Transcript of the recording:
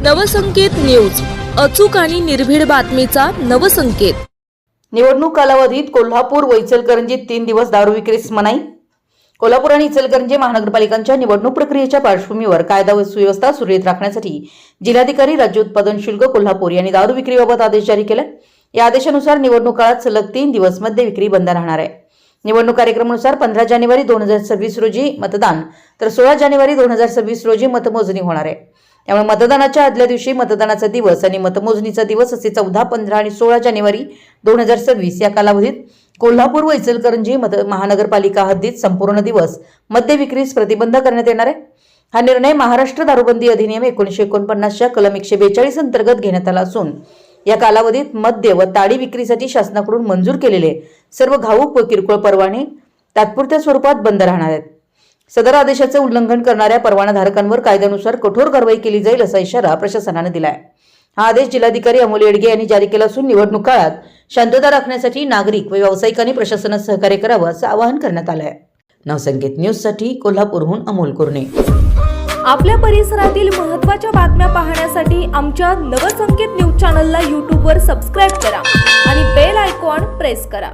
Navsanket news, अचूक आणि निर्भीड बातमीचा नवसंकेत। निवडणूक कालावधीत कोल्हापूर व इचलकरंजीत 3 दिवस दारू विक्रीस मनाई। कोल्हापूर आणि इचलकरंजी महानगरपालिकांच्या निवडणूक प्रक्रियेच्या पार्श्वभूमीवर कायदा व सुव्यवस्था सुरळीत राखण्यासाठी जिल्हाधिकारी राज्य उत्पादन शुल्क कोल्हापूर यांनी दारू विक्रीबाबत आदेश जारी केला। या आदेशानुसार निवडणूक काळात सलग 3 दिवस मद्य विक्री बंद राहणार आहे। निवडणूक कार्यक्रमानुसार 15 जानेवारी 2026 रोजी मतदान तर 16 जानेवारी 2026 रोजी मतमोजणी होणार आहे। त्यामुळे मतदानाच्या आदल्या दिवशी मतदानाचा दिवस आणि मतमोजणीचा दिवस असे 14, 15 आणि 16 जानेवारी 2026 या कालावधीत कोल्हापूर व इचलकरंजी महानगरपालिका हद्दीत संपूर्ण दिवस मद्य विक्रीस प्रतिबंध करण्यात येणार आहे। हा निर्णय महाराष्ट्र दारूबंदी अधिनियम 1949 च्या कलम 142 अंतर्गत घेण्यात आला असून या कालावधीत मद्य व ताडी विक्रीसाठी शासनाकडून मंजूर केलेले सर्व घाऊक व किरकोळ परवाने तात्पुरत्या स्वरूपात बंद राहणार आहेत। सदर आदेशाचे उल्लंघन करणाऱ्या परवानाधारकांवर कायद्यानुसार कठोर कारवाई केली जाईल असा इशारा प्रशासनाने दिलाय। हा आदेश जिल्हाधिकारी अमोल येडगे यांनी जारी केला असून निवडणूक काळात शांतता राखण्यासाठी नागरिक व व्यावसायिकांनी प्रशासनात सहकार्य करावं असं आवाहन करण्यात आलं आहे। नवसंकेत न्यूजसाठी कोल्हापूरहून अमोल कुरणे। आपल्या परिसरातील महत्त्वाच्या बातम्या पाहण्यासाठी आमच्या नवसंकेत न्यूज चॅनलला YouTube वर सबस्क्राइब करा आणि बेल आयकॉन प्रेस करा।